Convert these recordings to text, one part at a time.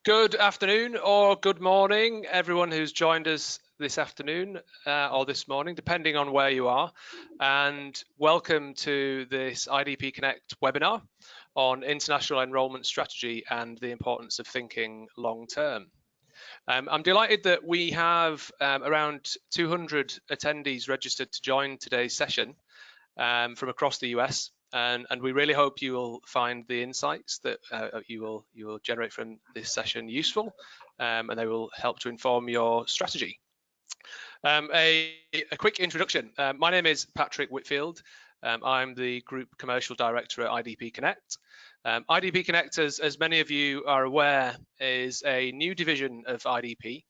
Good afternoon or good morning, everyone who's joined us this afternoon or this morning, depending on where you are. And welcome to this IDP Connect webinar on international enrollment strategy and the importance of thinking long term. I'm delighted that we have around 200 attendees registered to join today's session from across the US. And we really hope you will find the insights that you will generate from this session useful, and they will help to inform your strategy. A quick introduction. My name is Patrick Whitfield. I'm the Group Commercial Director at IDP Connect. IDP Connect, as many of you are aware, is a new division of IDP,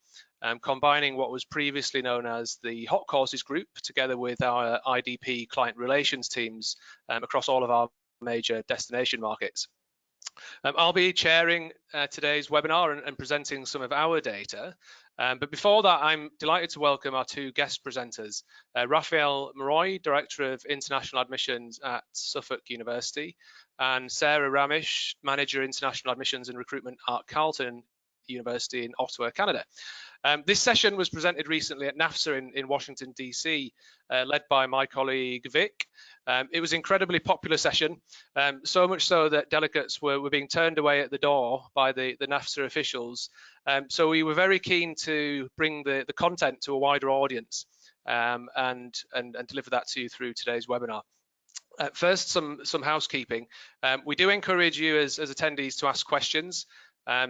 combining what was previously known as the Hot Courses Group together with our IDP client relations teams across all of our major destination markets. I'll be chairing today's webinar and presenting some of our data. But before that, I'm delighted to welcome our two guest presenters, Raphael Maroy, Director of International Admissions at Suffolk University, and Sarah Ramesh, Manager International Admissions and Recruitment at Carleton University in Ottawa, Canada. This session was presented recently at NAFSA in Washington, DC, led by my colleague Vic. It was an incredibly popular session, so much so that delegates were being turned away at the door by the NAFSA officials. So we were very keen to bring the content to a wider audience and deliver that to you through today's webinar. First, some housekeeping. We do encourage you as attendees to ask questions.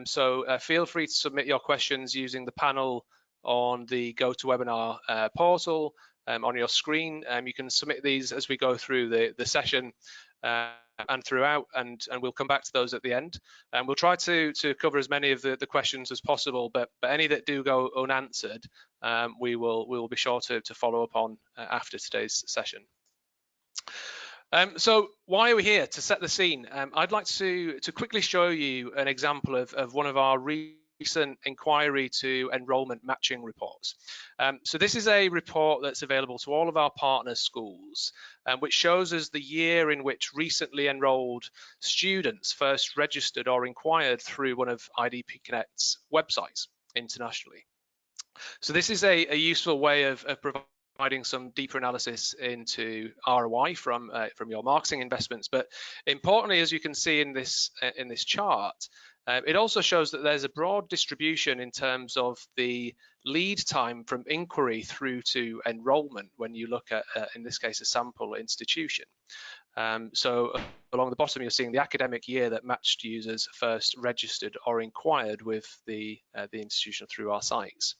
So feel free to submit your questions using the panel on the GoToWebinar portal on your screen. You can submit these as we go through the session and throughout, and we'll come back to those at the end. And we'll try to cover as many of the questions as possible, but any that do go unanswered, we will be sure to follow up on after today's session. So why are we here? To set the scene, I'd like to quickly show you an example of one of our recent inquiry to enrollment matching reports. So this is a report that's available to all of our partner schools, which shows us the year in which recently enrolled students first registered or inquired through one of IDP Connect's websites internationally. So this is a useful way of providing some deeper analysis into ROI from your marketing investments. But importantly, as you can see in this chart, it also shows that there's a broad distribution in terms of the lead time from inquiry through to enrollment when you look at, in this case, a sample institution. So along the bottom, you're seeing the academic year that matched users first registered or inquired with the institution through our sites.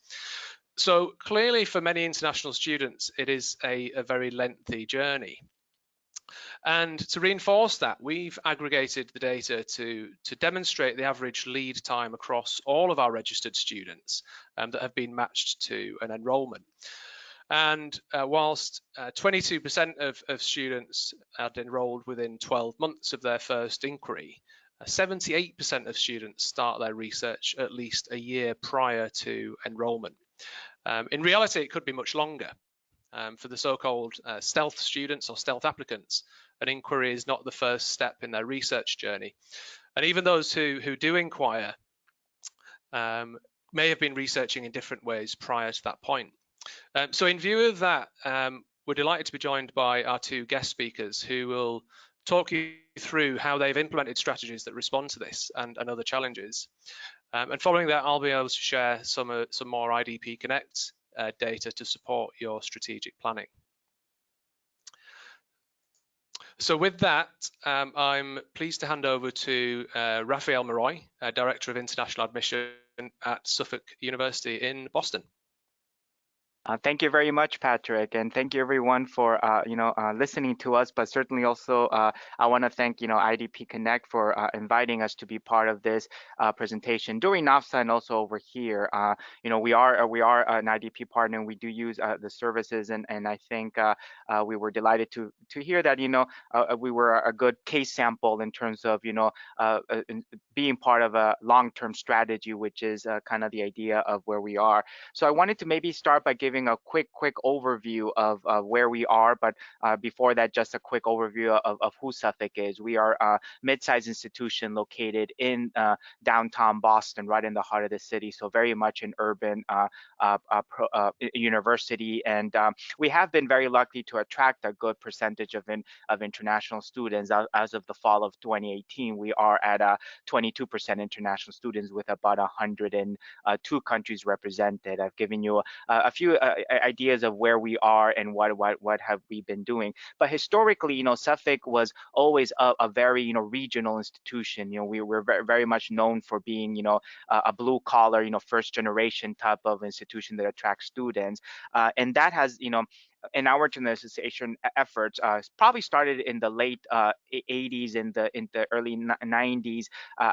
So clearly for many international students, it is a very lengthy journey. And to reinforce that, we've aggregated the data to demonstrate the average lead time across all of our registered students that have been matched to an enrollment. And whilst 22% of students had enrolled within 12 months of their first inquiry, 78% of students start their research at least a year prior to enrollment. In reality, it could be much longer. For the so-called stealth students or stealth applicants, an inquiry is not the first step in their research journey. And even those who do inquire may have been researching in different ways prior to that point. So in view of that, we're delighted to be joined by our two guest speakers who will talk you through how they've implemented strategies that respond to this and other challenges. And following that, I'll be able to share some more IDP Connect data to support your strategic planning. So with that, I'm pleased to hand over to Raphael Maroy, Director of International Admission at Suffolk University in Boston. Thank you very much, Patrick, and thank you everyone for listening to us. But certainly also, I want to thank IDP Connect for inviting us to be part of this presentation during NAFSA and also over here. We are an IDP partner, and we do use the services, and I think we were delighted to hear that we were a good case sample in terms of being part of a long-term strategy, which is kind of the idea of where we are. So I wanted to maybe start by giving giving a quick overview of where we are. But before that, just a quick overview of who Suffolk is. We are a mid-sized institution located in downtown Boston, right in the heart of the city. So very much an urban university, and we have been very lucky to attract a good percentage of international students. As of the fall of 2018, we are at 22% international students with about 102 countries represented. I've given you a few ideas of where we are and what have we been doing. But historically, Suffolk was always a very regional institution. We were very much known for being a blue collar first generation type of institution that attracts students, and that has in our internationalization efforts probably started in the late 80s, in the early 90s,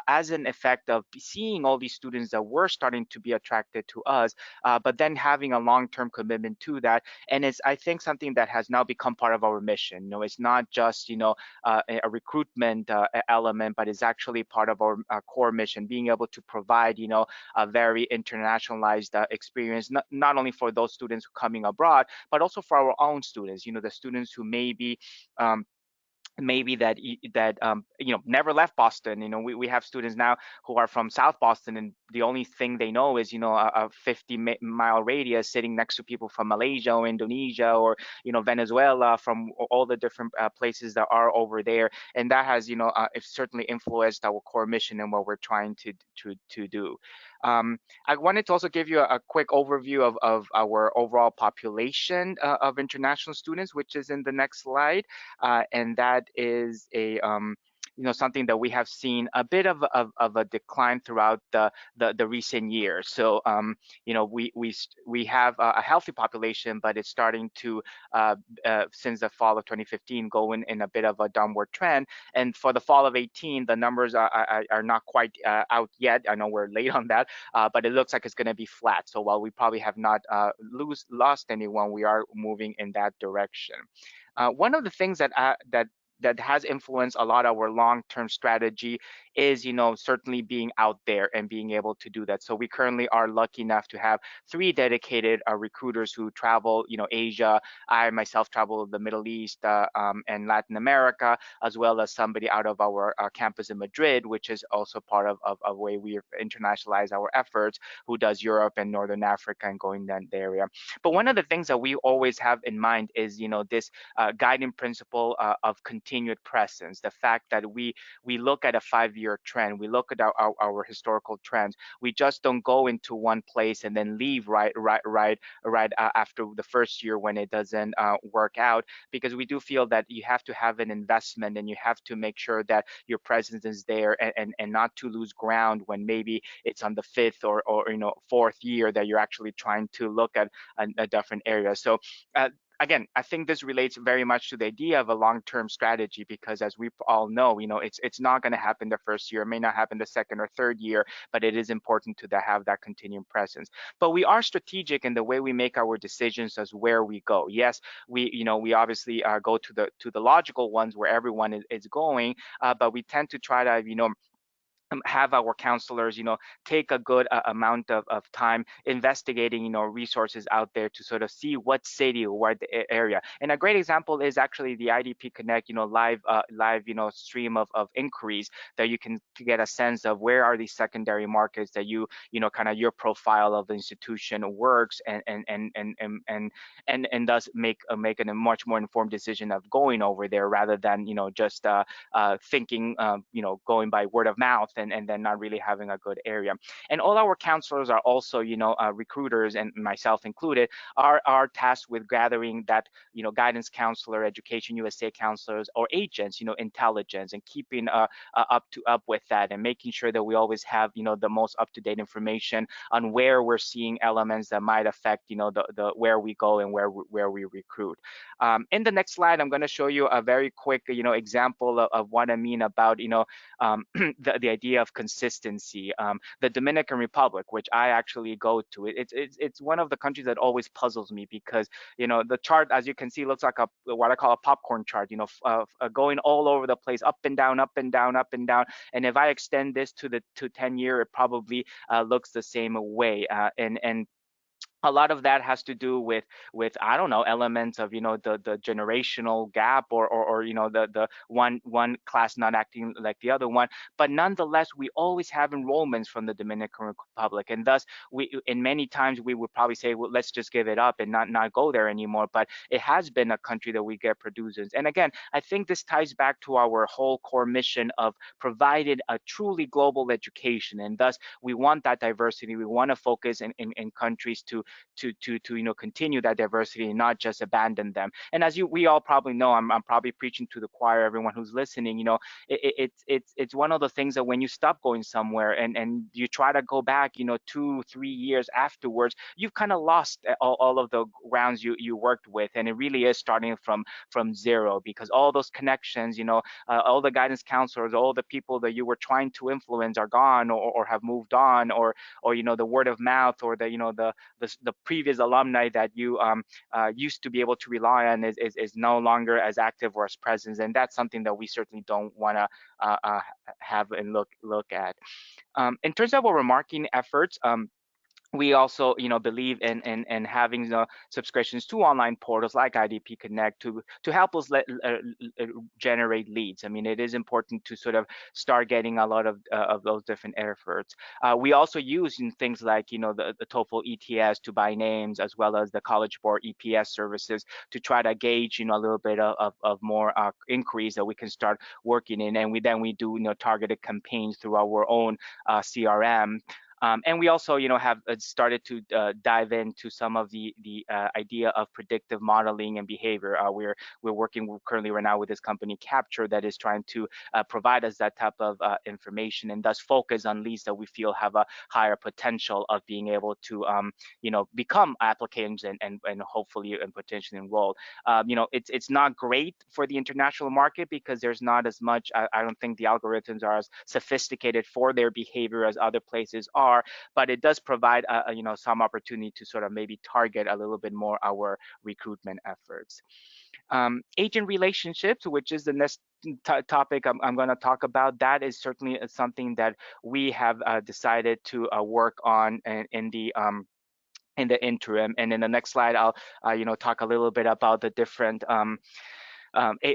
as an effect of seeing all these students that were starting to be attracted to us, but then having a long-term commitment to that. And it's, I think, something that has now become part of our mission. It's not just a recruitment element, but it's actually part of our core mission, being able to provide a very internationalized experience, not only for those students coming abroad, but also for our own students, the students who um, maybe that never left Boston. We have students now who are from South Boston, and the only thing they know is a 50-mile radius, sitting next to people from Malaysia or Indonesia or Venezuela, from all the different places that are over there. And that has it certainly influenced our core mission and what we're trying to do. I wanted to also give you a quick overview of our overall population of international students, which is in the next slide. And that is something that we have seen a bit of a decline throughout the recent years. So we have a healthy population, but it's starting to since the fall of 2015 go in a bit of a downward trend. And for the fall of 18, the numbers are not quite out yet. I know we're late on that, but it looks like it's going to be flat. So while we probably have not lost anyone, we are moving in that direction. One of the things that has influenced a lot of our long-term strategy is, certainly being out there and being able to do that. So we currently are lucky enough to have 3 dedicated recruiters who travel, Asia. I myself travel the Middle East and Latin America, as well as somebody out of our campus in Madrid, which is also part of a way we've internationalized our efforts, who does Europe and Northern Africa and going that area. But one of the things that we always have in mind is, this guiding principle of continued presence. The fact that we look at a 5-year trend, we look at our historical trends. We just don't go into one place and then leave right after the first year when it doesn't work out, because we do feel that you have to have an investment and you have to make sure that your presence is there, and not to lose ground when maybe it's on the 5th or 4th year that you're actually trying to look at a different area. So again, I think this relates very much to the idea of a long-term strategy, because as we all know, it's not going to happen the first year, it may not happen the second or third year, but it is important to have that continuing presence. But we are strategic in the way we make our decisions as where we go. Yes, we obviously go to the logical ones where everyone is going, but we tend to try to have our counselors take a good amount of time investigating resources out there to sort of see what city or what area. And a great example is actually the IDP Connect live stream of inquiries that you can to get a sense of where are these secondary markets that kind of your profile of the institution works, and thus make a much more informed decision of going over there, rather than just thinking going by word of mouth, and then not really having a good area. And all our counselors are also, recruiters, and myself included, are tasked with gathering that, guidance counselor, Education USA counselors, or agents, intelligence, and keeping up with that, and making sure that we always have, the most up-to-date information on where we're seeing elements that might affect, the where we go and where we recruit. In the next slide, I'm going to show you a very quick, example of what I mean about, the idea of consistency. The Dominican Republic, which I actually go to, it's one of the countries that always puzzles me, because the chart, as you can see, looks like what I call a popcorn chart. Going all over the place, up and down, up and down, up and down. And if I extend this to 10 year, it probably looks the same way. And a lot of that has to do with I don't know, elements of, the generational gap, or the one class not acting like the other one. But nonetheless, we always have enrollments from the Dominican Republic, and thus we, in many times, we would probably say, well, let's just give it up and not go there anymore. But it has been a country that we get producers. And again, I think this ties back to our whole core mission of providing a truly global education, and thus we want that diversity. We want to focus in countries to continue that diversity and not just abandon them. And as we all probably know, I'm probably preaching to the choir, everyone who's listening, it's one of the things that when you stop going somewhere and you try to go back, 2 3 years afterwards, you've kind of lost all of the grounds you worked with. And it really is starting from zero, because all those connections, all the guidance counselors, all the people that you were trying to influence are gone, or have moved on, or the word of mouth, or the previous alumni that you used to be able to rely on is no longer as active or as present. And that's something that we certainly don't want to have and look at. In terms of our marketing efforts, we also believe in having the subscriptions to online portals like IDP Connect to help us generate leads. I mean, it is important to sort of start getting a lot of those different efforts. We also use in things like the TOEFL ETS to buy names, as well as the College Board EPS services, to try to gauge a little bit of more inquiries that we can start working in. And we do targeted campaigns through our own CRM. And we also, have started to dive into some of the idea of predictive modeling and behavior. We're working currently right now with this company Capture, that is trying to provide us that type of information, and thus focus on leads that we feel have a higher potential of being able to become applicants and hopefully and potentially enroll. It's not great for the international market, because there's not as much. I don't think the algorithms are as sophisticated for their behavior as other places are, but it does provide some opportunity to sort of maybe target a little bit more our recruitment efforts. Agent relationships, which is the next topic I'm going to talk about, that is certainly something that we have decided to work on in the interim. And in the next slide, I'll talk a little bit about the different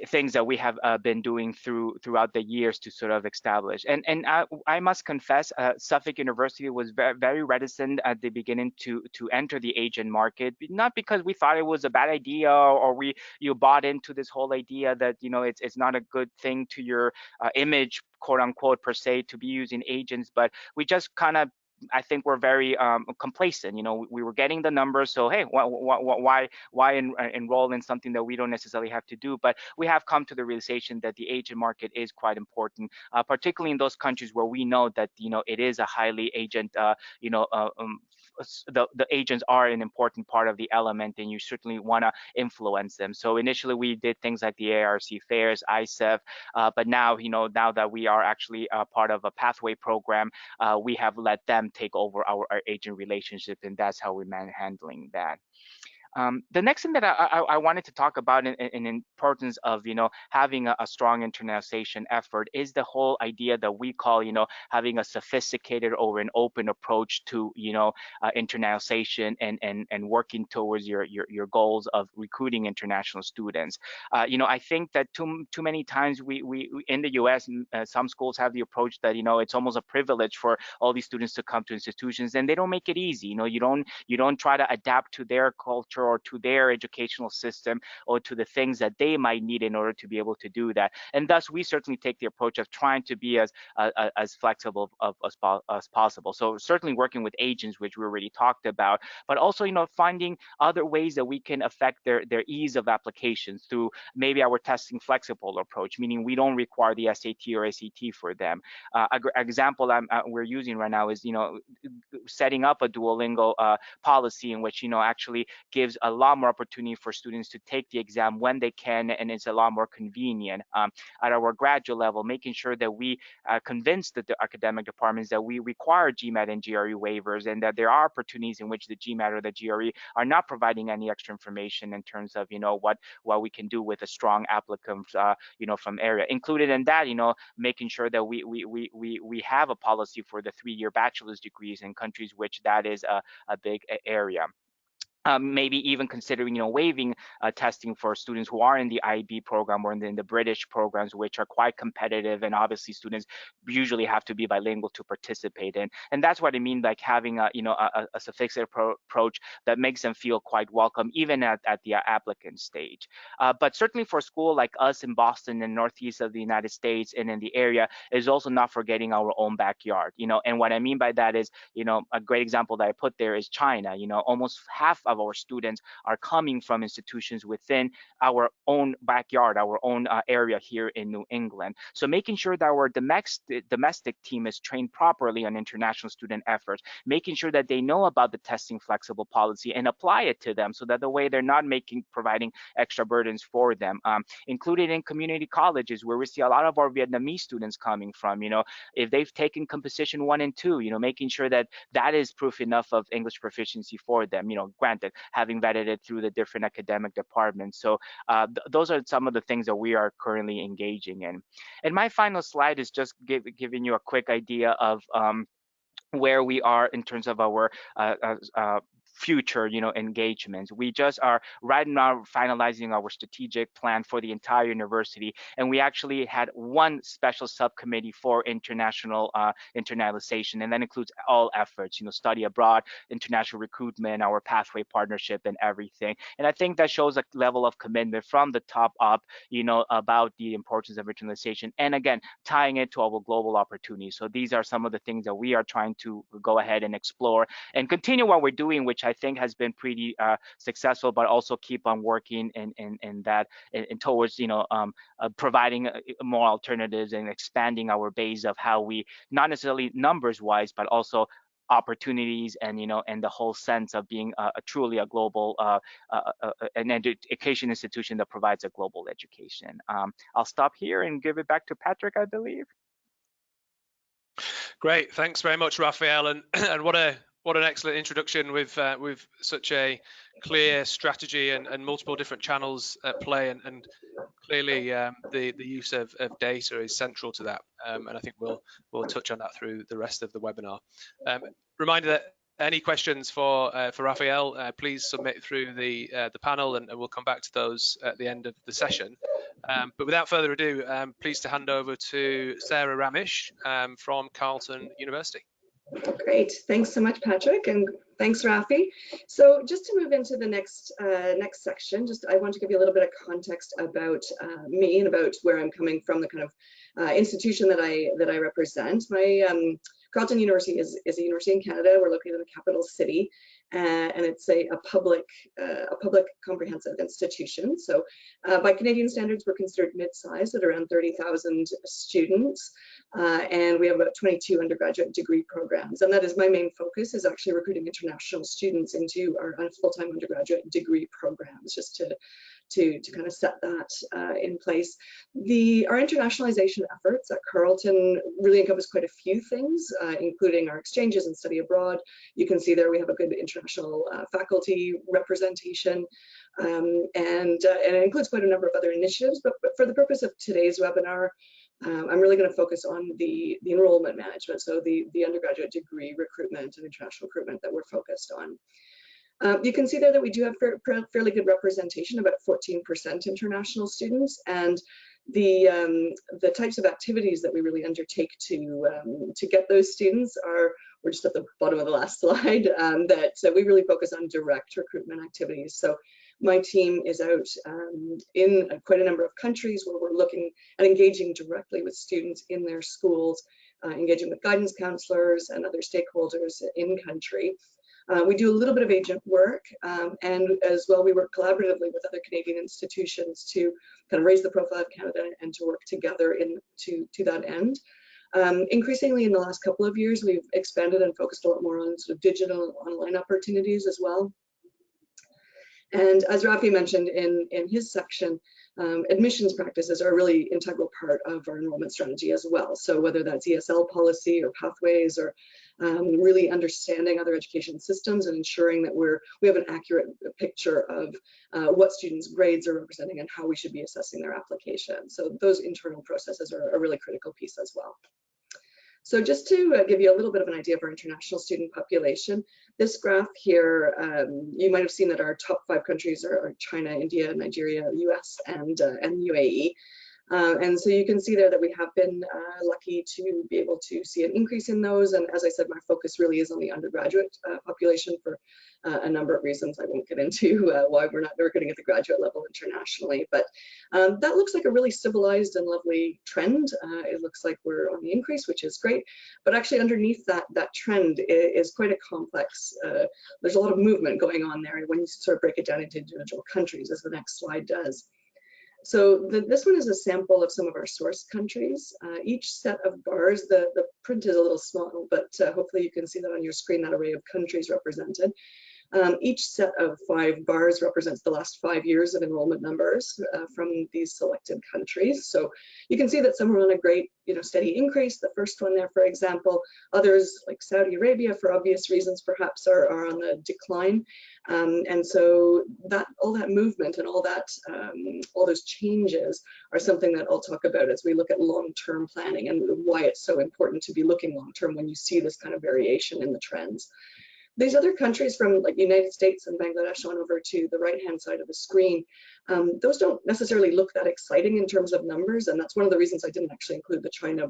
things that we have been doing throughout the years to sort of establish. And I must confess, Suffolk University was very reticent at the beginning to enter the agent market, not because we thought it was a bad idea, or you bought into this whole idea that it's not a good thing to your image, quote unquote, per se, to be using agents, but we just kind of, I think we're very complacent. We were getting the numbers, so hey, why enroll in something that we don't necessarily have to do? But we have come to the realization that the agent market is quite important, particularly in those countries where we know that it is a highly agent. The agents are an important part of the element, and you certainly want to influence them. So initially, we did things like the ARC fairs, ISEF, but now now that we are actually part of a pathway program, we have let them take over our agent relationship, and that's how we're handling that. The next thing that I wanted to talk about in importance of having a strong internationalization effort is the whole idea that we call having a sophisticated or an open approach to internationalization and working towards your goals of recruiting international students. I think that too many times we in the U.S. Some schools have the approach that it's almost a privilege for all these students to come to institutions, and they don't make it easy. You don't try to adapt to their culture or to their educational system or to the things that they might need in order to be able to do that. And thus, we certainly take the approach of trying to be as flexible as possible. So certainly working with agents, which we already talked about, but also finding other ways that we can affect their ease of applications through maybe our testing flexible approach, meaning we don't require the SAT or ACT for them. Example we're using right now is setting up a Duolingo policy in which actually gives a lot more opportunity for students to take the exam when they can, and it's a lot more convenient. At our graduate level, making sure that we convince the academic departments that we require GMAT and GRE waivers, and that there are opportunities in which the GMAT or the GRE are not providing any extra information in terms of what we can do with a strong applicant from area. Included in that, making sure that we have a policy for the 3-year bachelor's degrees in countries which that is a big area. maybe even considering, waiving testing for students who are in the IB program or in the British programs, which are quite competitive, and obviously students usually have to be bilingual to participate in. And that's what I mean, like having a suffixed approach that makes them feel quite welcome, even at the applicant stage. But certainly for school like us in Boston and northeast of the United States and in the area, is also not forgetting our own backyard. And what I mean by that is, a great example that I put there is China. Almost half of our students are coming from institutions within our own backyard, our own area here in New England. So making sure that our domestic team is trained properly on international student efforts, making sure that they know about the testing flexible policy and apply it to them, so that the way they're not providing extra burdens for them. Included in community colleges, where we see a lot of our Vietnamese students coming from, if they've taken composition 1 and 2, making sure that that is proof enough of English proficiency for them, granted, having vetted it through the different academic departments. So those are some of the things that we are currently engaging in. And my final slide is just giving you a quick idea of where we are in terms of our future engagements. We just are right now finalizing our strategic plan for the entire university, and we actually had one special subcommittee for international internalization, and that includes all efforts, study abroad, international recruitment, our pathway partnership, and everything. And I think that shows a level of commitment from the top up, about the importance of internalization, and again, tying it to our global opportunities. So these are some of the things that we are trying to go ahead and explore and continue what we're doing, which I think has been pretty successful, but also keep on working in that and towards providing more alternatives and expanding our base of how we, not necessarily numbers wise, but also opportunities and and the whole sense of being truly a global an education institution that provides a global education. I'll stop here and give it back to Patrick, I believe. Great, thanks very much, Raphael, and and what an excellent introduction with such a clear strategy and multiple different channels at play, and clearly the use of data is central to that, and I think we'll touch on that through the rest of the webinar. Reminder that any questions for Raphael, please submit through the panel, and we'll come back to those at the end of the session. But without further ado, I'm pleased to hand over to Sarah Ramesh from Carleton University. Great, thanks so much, Patrick, and thanks, Rafi. So just to move into the next section, I want to give you a little bit of context about me and about where I'm coming from, the kind of institution that I represent. My Carleton University is a university in Canada. We're located in the capital city, and it's a public comprehensive institution. So by Canadian standards, we're considered mid-sized at around 30,000 students, and we have about 22 undergraduate degree programs. And that is my main focus, is actually recruiting international students into our full-time undergraduate degree programs, just to kind of set that in place. Our internationalization efforts at Carleton really encompass quite a few things, including our exchanges and study abroad. You can see there we have a good international faculty representation, and it includes quite a number of other initiatives. But for the purpose of today's webinar, I'm really going to focus on the enrollment management, so the undergraduate degree recruitment and international recruitment that we're focused on. You can see there that we do have fairly good representation, about 14% international students, and the types of activities that we really undertake to get those students we're just at the bottom of the last slide, that we really focus on direct recruitment activities. So my team is out in quite a number of countries where we're looking at engaging directly with students in their schools, engaging with guidance counselors and other stakeholders in country. We do a little bit of agent work, and as well we work collaboratively with other Canadian institutions to kind of raise the profile of Canada and to work together to that end. Increasingly in the last couple of years, we've expanded and focused a lot more on sort of digital online opportunities as well. And as Rafi mentioned in his section, admissions practices are a really integral part of our enrollment strategy as well. So whether that's ESL policy or pathways, or really understanding other education systems and ensuring that we have an accurate picture of what students' grades are representing and how we should be assessing their application. So those internal processes are a really critical piece as well. So just to give you a little bit of an idea of our international student population, this graph here, you might have seen that our top 5 countries are China, India, Nigeria, US, and UAE. And so you can see there that we have been lucky to be able to see an increase in those. And as I said, my focus really is on the undergraduate population for a number of reasons. I won't get into why we're not recruiting at the graduate level internationally, but that looks like a really civilized and lovely trend. It looks like we're on the increase, which is great. But actually underneath that trend is quite a complex, there's a lot of movement going on there when you sort of break it down into individual countries, as the next slide does. So this one is a sample of some of our source countries. Each set of bars, the print is a little small, but hopefully you can see that on your screen, that array of countries represented. Each set of 5 bars represents the last 5 years of enrollment numbers from these selected countries. So you can see that some are on a great, steady increase. The first one there, for example. Others, like Saudi Arabia, for obvious reasons, perhaps are on the decline. And so all that movement and all those changes are something that I'll talk about as we look at long-term planning and why it's so important to be looking long-term when you see this kind of variation in the trends. These other countries from like United States and Bangladesh on over to the right-hand side of the screen, those don't necessarily look that exciting in terms of numbers, and that's one of the reasons I didn't actually include the China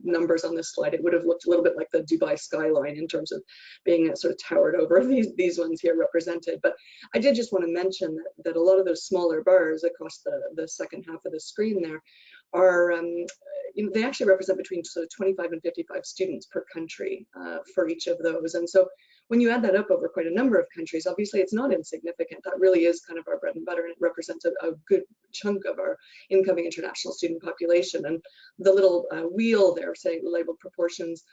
numbers on this slide. It would have looked a little bit like the Dubai skyline in terms of being sort of towered over these ones here represented. But I did just want to mention that a lot of those smaller bars across the second half of the screen there are, they actually represent between sort of 25 and 55 students per country for each of those. And so when you add that up over quite a number of countries, obviously it's not insignificant. That really is kind of our bread and butter, and it represents a good chunk of our incoming international student population. And the little wheel there, say labeled proportions,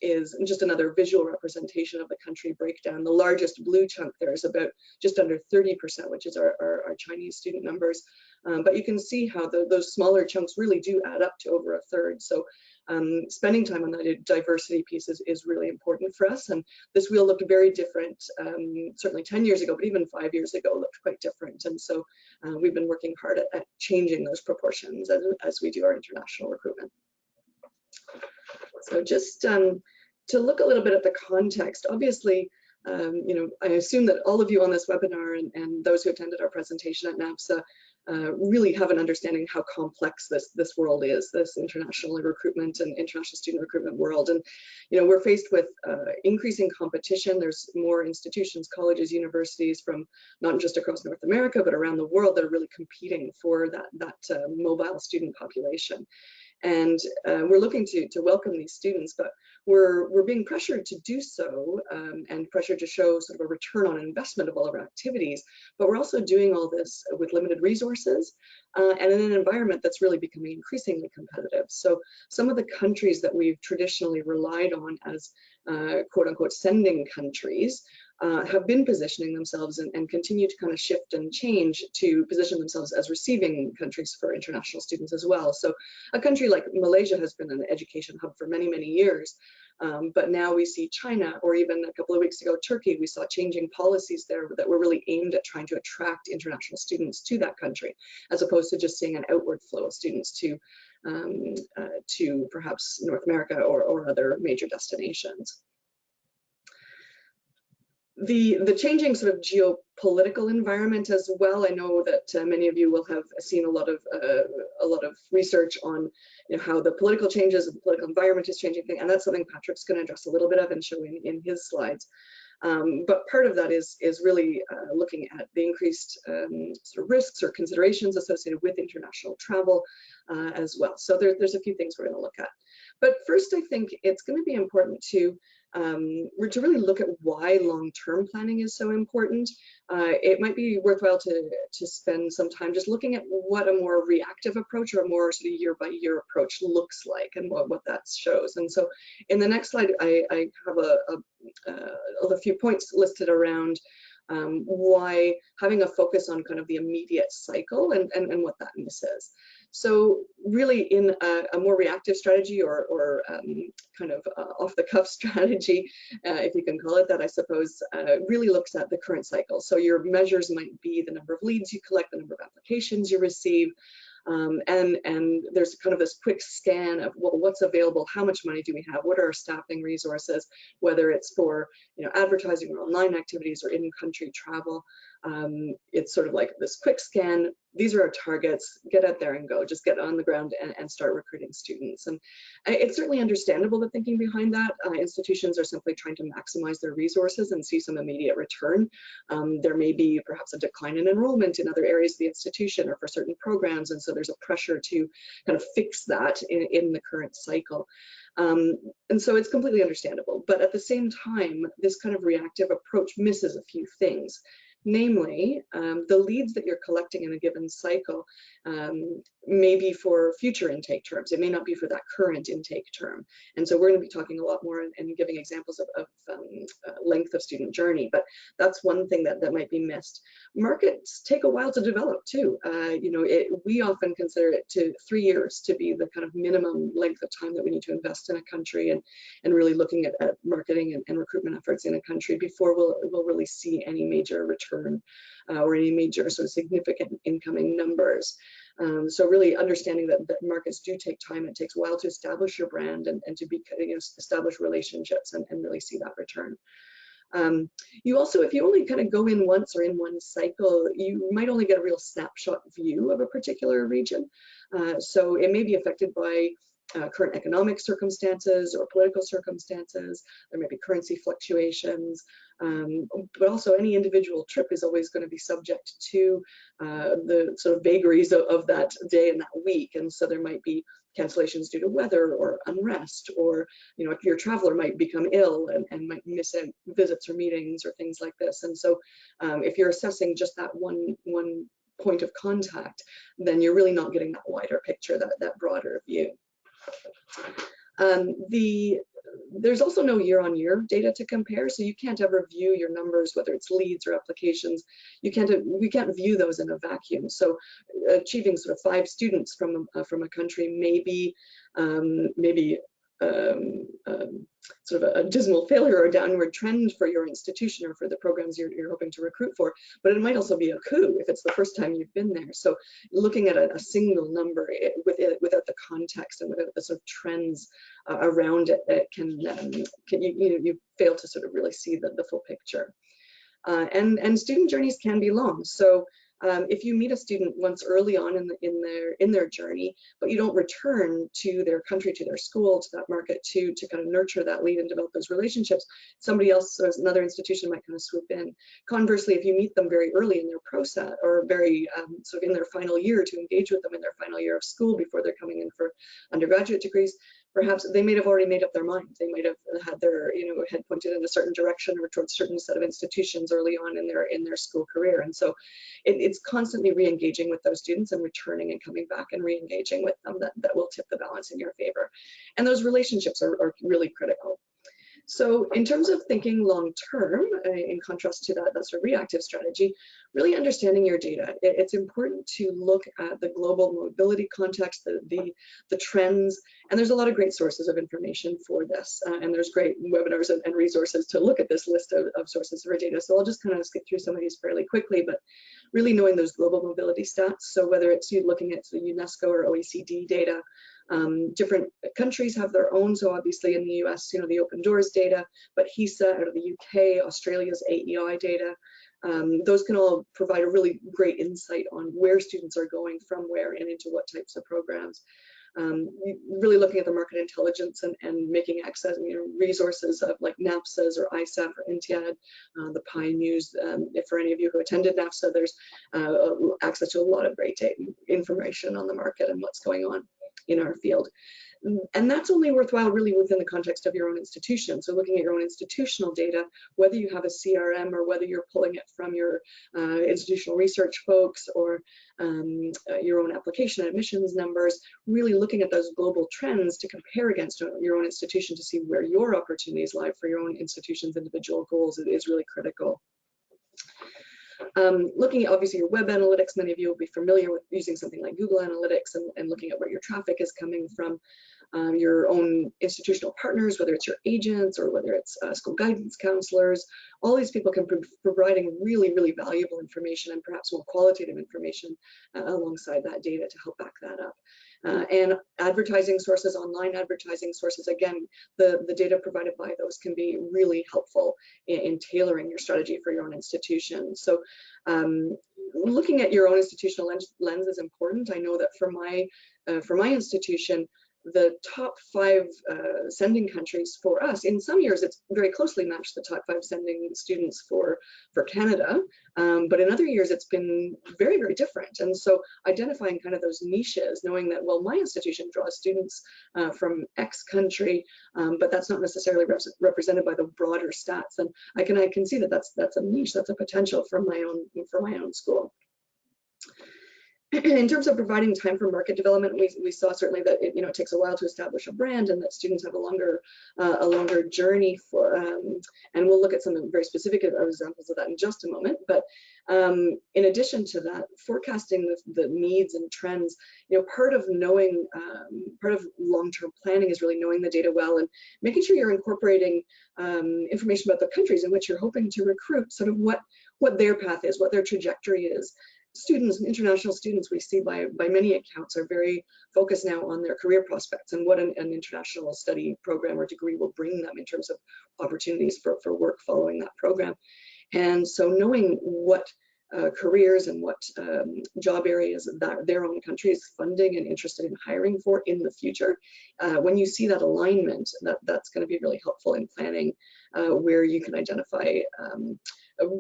is just another visual representation of the country breakdown. The largest blue chunk there is about just under 30%, which is our Chinese student numbers. But you can see how those smaller chunks really do add up to over a third. So spending time on the diversity piece is really important for us. And this wheel looked very different, certainly 10 years ago, but even 5 years ago looked quite different. And so we've been working hard at changing those proportions as we do our international recruitment. So just to look a little bit at the context, obviously, I assume that all of you on this webinar and those who attended our presentation at NAPSA really have an understanding how complex this world is, this international recruitment and international student recruitment world. And, we're faced with increasing competition. There's more institutions, colleges, universities from not just across North America, but around the world that are really competing for that mobile student population. And we're looking to welcome these students, but we're being pressured to do so and pressured to show sort of a return on investment of all of our activities. But we're also doing all this with limited resources and in an environment that's really becoming increasingly competitive. So some of the countries that we've traditionally relied on as quote unquote sending countries have been positioning themselves and continue to kind of shift and change to position themselves as receiving countries for international students as well. So a country like Malaysia has been an education hub for many, many years. But now we see China, or even a couple of weeks ago, Turkey, we saw changing policies there that were really aimed at trying to attract international students to that country, as opposed to just seeing an outward flow of students to perhaps North America or other major destinations. The changing sort of geopolitical environment as well. I know that many of you will have seen a lot of research on how the political changes and the political environment is changing, and that's something Patrick's going to address a little bit of and show in his slides. But part of that is really looking at the increased sort of risks or considerations associated with international travel as well. So there's a few things we're going to look at. But first, I think it's going to be important to really look at why long-term planning is so important. It might be worthwhile to spend some time just looking at what a more reactive approach or a more sort of year-by-year approach looks like and what that shows. And so in the next slide, I have a few points listed around why having a focus on kind of the immediate cycle and what that misses. So really in a more reactive strategy or kind of off-the-cuff strategy, if you can call it that, I suppose, really looks at the current cycle. So your measures might be the number of leads you collect, the number of applications you receive, And there's kind of this quick scan of, well, what's available, how much money do we have, what are our staffing resources, whether it's for advertising or online activities or in-country travel. It's sort of like this quick scan. These are our targets. Get out there and go. Just get on the ground and start recruiting students. And it's certainly understandable, the thinking behind that. Institutions are simply trying to maximize their resources and see some immediate return. There may be perhaps a decline in enrollment in other areas of the institution or for certain programs, and so there's a pressure to kind of fix that in the current cycle. And so it's completely understandable. But at the same time, this kind of reactive approach misses a few things. Namely, the leads that you're collecting in a given cycle may be for future intake terms. It may not be for that current intake term. And so we're going to be talking a lot more and giving examples of length of student journey, but that's one thing that might be missed. Markets take a while to develop too. We often consider it to 3 years to be the kind of minimum length of time that we need to invest in a country and really looking at marketing and recruitment efforts in a country before we'll really see any major return or any major sort of significant incoming numbers. So really understanding that markets do take time. It takes a while to establish your brand and to be, establish relationships and really see that return. You also, if you only kind of go in once or in one cycle, you might only get a real snapshot view of a particular region. So it may be affected by current economic circumstances or political circumstances. There may be currency fluctuations, but also any individual trip is always going to be subject to the sort of vagaries of that day and that week. And so there might be cancellations due to weather or unrest, or your traveler might become ill and might miss visits or meetings or things like this. And so if you're assessing just that one point of contact, then you're really not getting that wider picture, that broader view. There's also no year-on-year data to compare, so you can't ever view your numbers, whether it's leads or applications. We can't view those in a vacuum. So achieving sort of 5 students from a country may be sort of a dismal failure or a downward trend for your institution or for the programs you're hoping to recruit for, but it might also be a coup if it's the first time you've been there. So looking at a single number without the context and without the sort of trends around it, you fail to sort of really see the full picture. And student journeys can be long. So if you meet a student once early on in their journey, but you don't return to their country, to their school, to that market, to kind of nurture that lead and develop those relationships, somebody else, or another institution might kind of swoop in. Conversely, if you meet them very early in their process, or very sort of in their final year, to engage with them in their final year of school before they're coming in for undergraduate degrees, perhaps they may have already made up their mind. They might have had their head pointed in a certain direction or towards a certain set of institutions early on in their school career. And so it's constantly re-engaging with those students and returning and coming back and re-engaging with them that will tip the balance in your favor. And those relationships are really critical. So in terms of thinking long-term, in contrast to that sort of reactive strategy, really understanding your data. It's important to look at the global mobility context, the trends, and there's a lot of great sources of information for this. And there's great webinars and resources to look at this list of sources for data. So I'll just kind of skip through some of these fairly quickly, but really knowing those global mobility stats. So whether it's you looking at the UNESCO or OECD data, different countries have their own. So obviously in the US, the Open Doors data, but HISA out of the UK, Australia's AEI data, those can all provide a really great insight on where students are going from where and into what types of programs. Really looking at the market intelligence and making access, resources of like NAPSAs or ISAF or INTIAD, the PI News. For any of you who attended NAPSA, there's access to a lot of great information on the market and what's going on in our field. And that's only worthwhile really within the context of your own institution. So looking at your own institutional data, whether you have a CRM or whether you're pulling it from your institutional research folks or your own application admissions numbers, really looking at those global trends to compare against your own institution to see where your opportunities lie for your own institution's individual goals is really critical. Looking at obviously your web analytics, many of you will be familiar with using something like Google Analytics and looking at where your traffic is coming from. Your own institutional partners, whether it's your agents or whether it's school guidance counselors, all these people can be providing really, really valuable information and perhaps more qualitative information alongside that data to help back that up. And advertising sources, online advertising sources, again, the data provided by those can be really helpful in tailoring your strategy for your own institution. So looking at your own institutional lens is important. I know that for my institution, the top 5 sending countries for us, in some years it's very closely matched the top 5 sending students for Canada, but in other years it's been very, very different. And so identifying kind of those niches, knowing that, well, my institution draws students from X country, but that's not necessarily represented by the broader stats. And I can see that that's a niche, that's a potential for my own school. In terms of providing time for market development, we saw certainly that it takes a while to establish a brand, and that students have a longer journey for. And we'll look at some very specific examples of that in just a moment. But in addition to that, forecasting the needs and trends, part of knowing, part of long-term planning is really knowing the data well and making sure you're incorporating information about the countries in which you're hoping to recruit, sort of what their path is, what their trajectory is. Students, international students, we see by many accounts are very focused now on their career prospects and what an international study program or degree will bring them in terms of opportunities for work following that program. And so knowing what careers and what job areas that their own country is funding and interested in hiring for in the future, when you see that alignment, that's going to be really helpful in planning where you can identify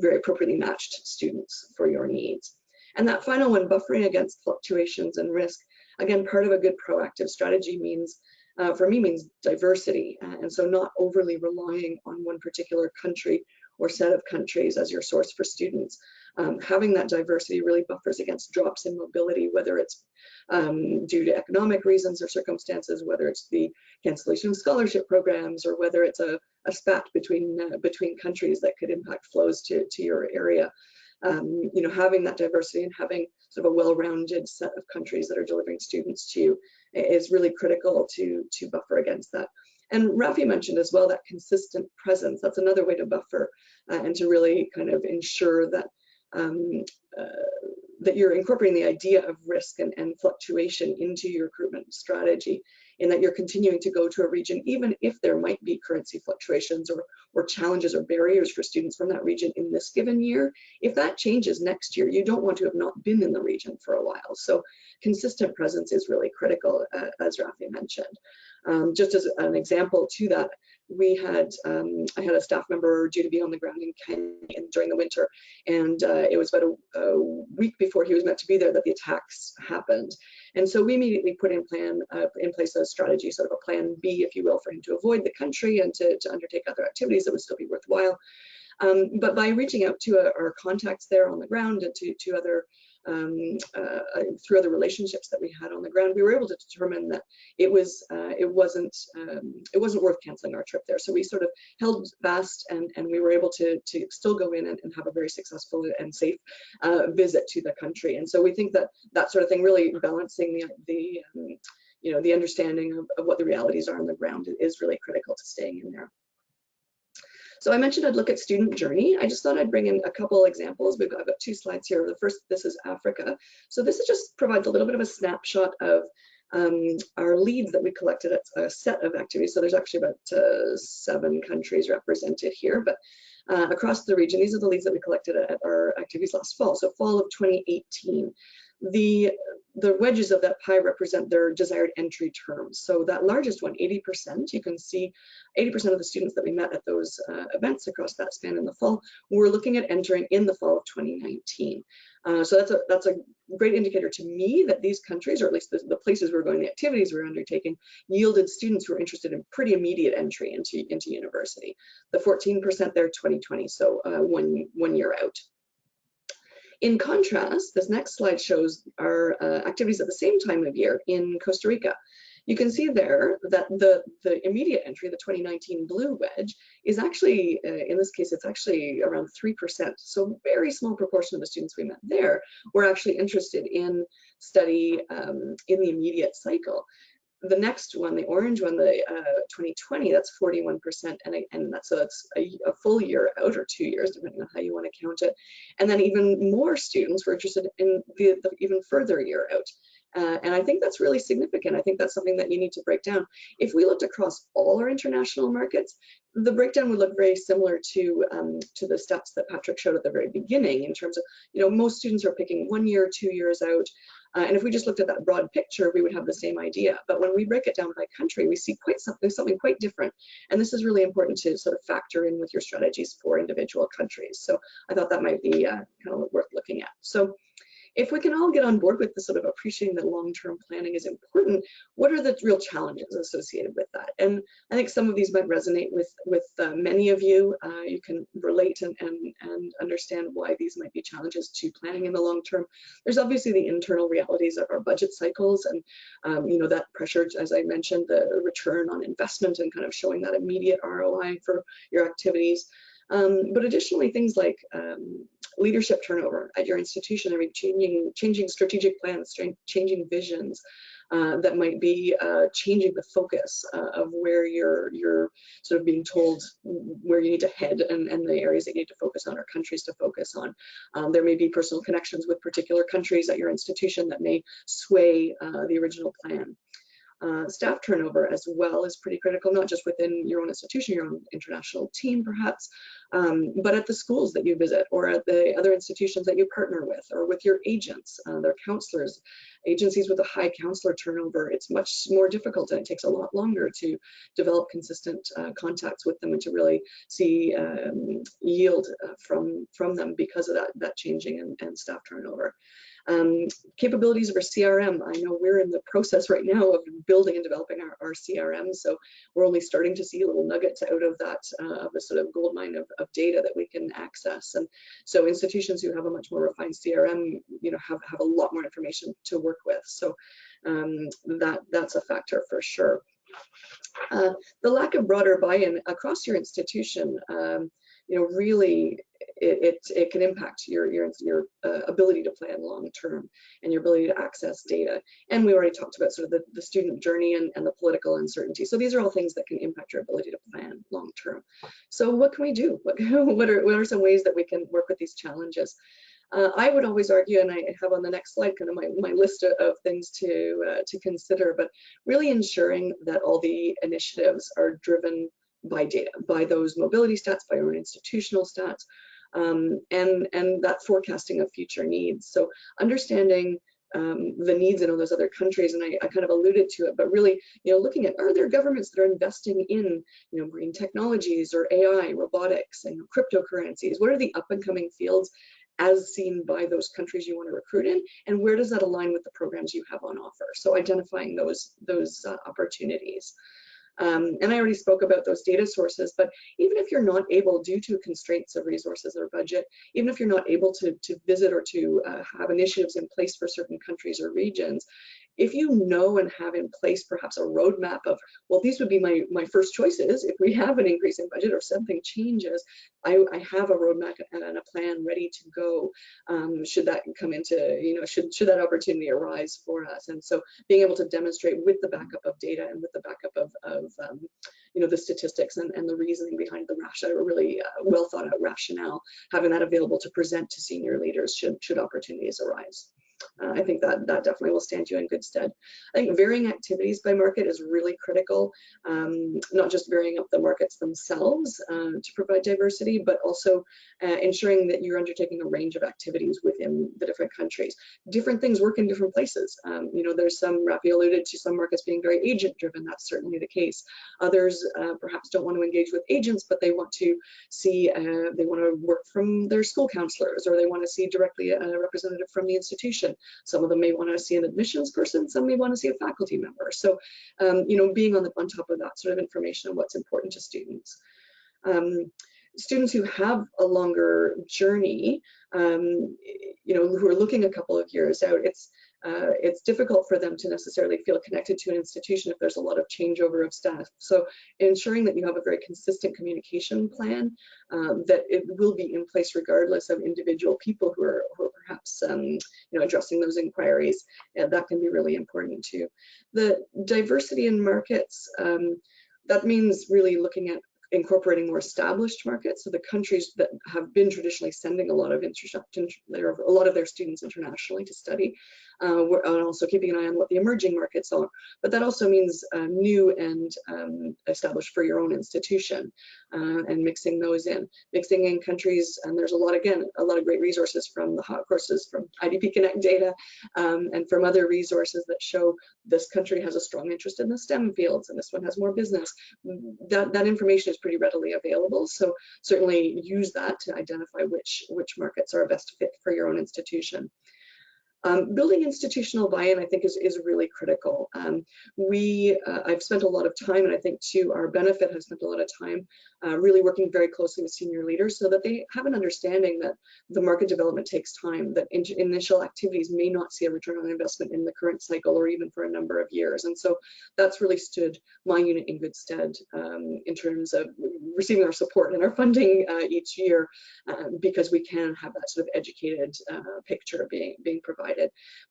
very appropriately matched students for your needs. And that final one, buffering against fluctuations and risk, again, part of a good proactive strategy means, for me, means diversity. And so not overly relying on one particular country or set of countries as your source for students. Having that diversity really buffers against drops in mobility, whether it's due to economic reasons or circumstances, whether it's the cancellation of scholarship programs, or whether it's a spat between countries that could impact flows to your area. Having that diversity and having sort of a well-rounded set of countries that are delivering students to you is really critical to buffer against that. And Rafi mentioned as well that consistent presence. That's another way to buffer and to really kind of ensure that that you're incorporating the idea of risk and fluctuation into your recruitment strategy, in that you're continuing to go to a region, even if there might be currency fluctuations or challenges or barriers for students from that region in this given year. If that changes next year, you don't want to have not been in the region for a while. So consistent presence is really critical, as Rafi mentioned. Just as an example to that, I had a staff member due to be on the ground in Kenya during the winter, and it was about a week before he was meant to be there that the attacks happened. And so we immediately put in place a strategy, sort of a plan B, if you will, for him to avoid the country and to undertake other activities that would still be worthwhile. But by reaching out to our contacts there on the ground and to other through other relationships that we had on the ground, we were able to determine that it wasn't worth canceling our trip there. So we sort of held fast, and we were able to still go in and have a very successful and safe visit to the country. And so we think that sort of thing, really balancing the understanding of what the realities are on the ground, is really critical to staying in there. So I mentioned I'd look at student journey. I just thought I'd bring in a couple examples. I've got 2 slides here. The first, this is Africa. So this just provides a little bit of a snapshot of our leads that we collected at a set of activities. So there's actually about 7 countries represented here, but across the region, these are the leads that we collected at our activities last fall. So fall of 2018. The wedges of that pie represent their desired entry terms. So that largest one, 80%, you can see 80% of the students that we met at those events across that span in the fall were looking at entering in the fall of 2019. So that's a great indicator to me that these countries, or at least the places we're going, the activities we're undertaking, yielded students who are interested in pretty immediate entry into university. The 14% there, 2020, so 1 year out. In contrast, this next slide shows our activities at the same time of year in Costa Rica. you can see there that the immediate entry, the 2019 blue wedge, is actually, in this case, it's actually around 3%. So a very small proportion of the students we met there were actually interested in study in the immediate cycle. The next one, the orange one, the 2020, that's 41%, and that's a full year out, or 2 years, depending on how you want to count it. And then even more students were interested in the even further year out. And I think that's really significant. I think that's something that you need to break down. If we looked across all our international markets, the breakdown would look very similar to the steps that Patrick showed at the very beginning, in terms of, most students are picking 1 year, 2 years out. And if we just looked at that broad picture, we would have the same idea. But when we break it down by country, we see something quite different. And this is really important to sort of factor in with your strategies for individual countries. So I thought that might be kind of worth looking at. So if we can all get on board with the sort of appreciating that long-term planning is important, what are the real challenges associated with that? And I think some of these might resonate with many of you. You can relate and understand why these might be challenges to planning in the long term. There's obviously the internal realities of our budget cycles, and that pressure, as I mentioned, the return on investment and kind of showing that immediate ROI for your activities. But additionally, things like leadership turnover at your institution. I mean, changing strategic plans, changing visions that might be changing the focus of where you're sort of being told where you need to head, and the areas that you need to focus on, or countries to focus on. There may be personal connections with particular countries at your institution that may sway the original plan. Staff turnover as well is pretty critical, not just within your own institution, your own international team perhaps, but at the schools that you visit, or at the other institutions that you partner with, or with your agents, their counselors. Agencies with a high counselor turnover, it's much more difficult, and it takes a lot longer to develop consistent contacts with them and to really see yield from them because of that changing and staff turnover. Capabilities of our CRM. I know we're in the process right now of building and developing our CRM, so we're only starting to see little nuggets out of that, of a sort of gold mine of data that we can access. And so institutions who have a much more refined CRM, have a lot more information to work with. So that's a factor for sure. The lack of broader buy-in across your institution, really it can impact your ability to plan long term and your ability to access data. And we already talked about sort of the student journey and the political uncertainty. So these are all things that can impact your ability to plan long term. So what can we do? What are some ways that we can work with these challenges? I would always argue, and I have on the next slide kind of my list of things to consider, but really ensuring that all the initiatives are driven by data, by those mobility stats, by our institutional stats, and that forecasting of future needs. So understanding the needs in all those other countries, and I kind of alluded to it, but really, looking at, are there governments that are investing in, green technologies or AI, robotics, and cryptocurrencies? What are the up and coming fields as seen by those countries you want to recruit in, and where does that align with the programs you have on offer? So identifying those opportunities. And I already spoke about those data sources, but even if you're not able, due to constraints of resources or budget, even if you're not able to visit or to have initiatives in place for certain countries or regions, if you know and have in place perhaps a roadmap of, well, these would be my first choices if we have an increase in budget or something changes, I have a roadmap and a plan ready to go should that come into, should that opportunity arise for us. And so being able to demonstrate with the backup of data and with the backup of the statistics and the reasoning behind the rationale, really well thought out rationale, having that available to present to senior leaders should opportunities arise. I think that definitely will stand you in good stead. I think varying activities by market is really critical, not just varying up the markets themselves to provide diversity, but also ensuring that you're undertaking a range of activities within the different countries. Different things work in different places. There's some, Rafi alluded to some markets being very agent driven. That's certainly the case. Others perhaps don't want to engage with agents, but they want to see, they want to work from their school counselors, or they want to see directly a representative from the institution. Some of them may want to see an admissions person, some may want to see a faculty member. So, being on top of that sort of information on what's important to students. Students who have a longer journey, who are looking a couple of years out, it's difficult for them to necessarily feel connected to an institution if there's a lot of changeover of staff. So ensuring that you have a very consistent communication plan, that it will be in place regardless of individual people who are perhaps addressing those inquiries, and that can be really important too. The diversity in markets, that means really looking at incorporating more established markets, so the countries that have been traditionally sending a lot of their students internationally to study, and also keeping an eye on what the emerging markets are. But that also means new and established for your own institution, and mixing those in, countries. And there's a lot of great resources from the hot courses, from IDP Connect data, and from other resources that show this country has a strong interest in the STEM fields, and this one has more business. That information is pretty readily available, so certainly use that to identify which markets are a best fit for your own institution. Building institutional buy-in, I think, is really critical. I've spent a lot of time, and I think to our benefit, have spent a lot of time really working very closely with senior leaders so that they have an understanding that the market development takes time, that initial activities may not see a return on investment in the current cycle or even for a number of years. And so that's really stood my unit in good stead in terms of receiving our support and our funding each year, because we can have that sort of educated picture being provided.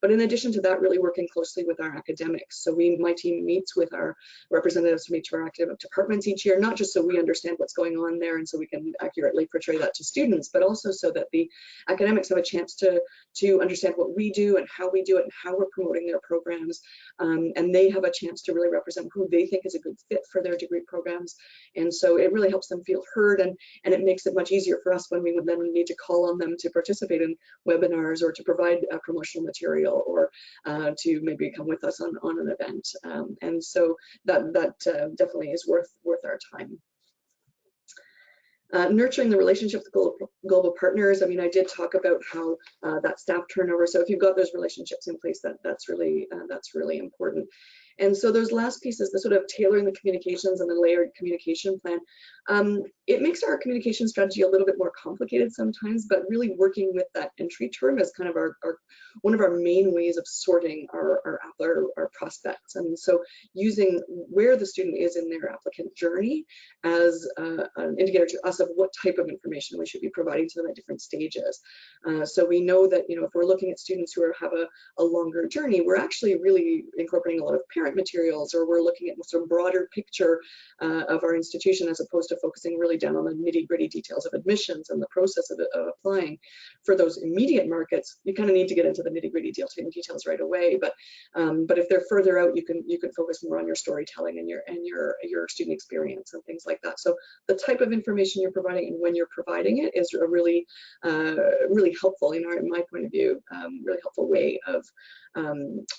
But in addition to that, really working closely with our academics. So my team meets with our representatives from each of our academic departments each year, not just so we understand what's going on there and so we can accurately portray that to students, but also so that the academics have a chance to understand what we do and how we do it and how we're promoting their programs, and they have a chance to really represent who they think is a good fit for their degree programs. And so it really helps them feel heard, and it makes it much easier for us when we would then need to call on them to participate in webinars or to provide promotional material, or to maybe come with us on an event. And so that definitely is worth our time. Nurturing the relationship with global partners. I mean, I did talk about how that staff turnover. So if you've got those relationships in place, that's really important. And so those last pieces, the sort of tailoring the communications and the layered communication plan, it makes our communication strategy a little bit more complicated sometimes, but really working with that entry term as kind of one of our main ways of sorting our prospects. And so using where the student is in their applicant journey as an indicator to us of what type of information we should be providing to them at different stages. So we know that, if we're looking at students who have a longer journey, we're actually really incorporating a lot of parent materials, or we're looking at sort of broader picture of our institution as opposed to focusing really down on the nitty-gritty details of admissions and the process of applying. For those immediate markets, you kind of need to get into the nitty-gritty details right away. But if they're further out, you can focus more on your storytelling and your student experience and things like that. So the type of information you're providing and when you're providing it is a really helpful, in my point of view, really helpful way of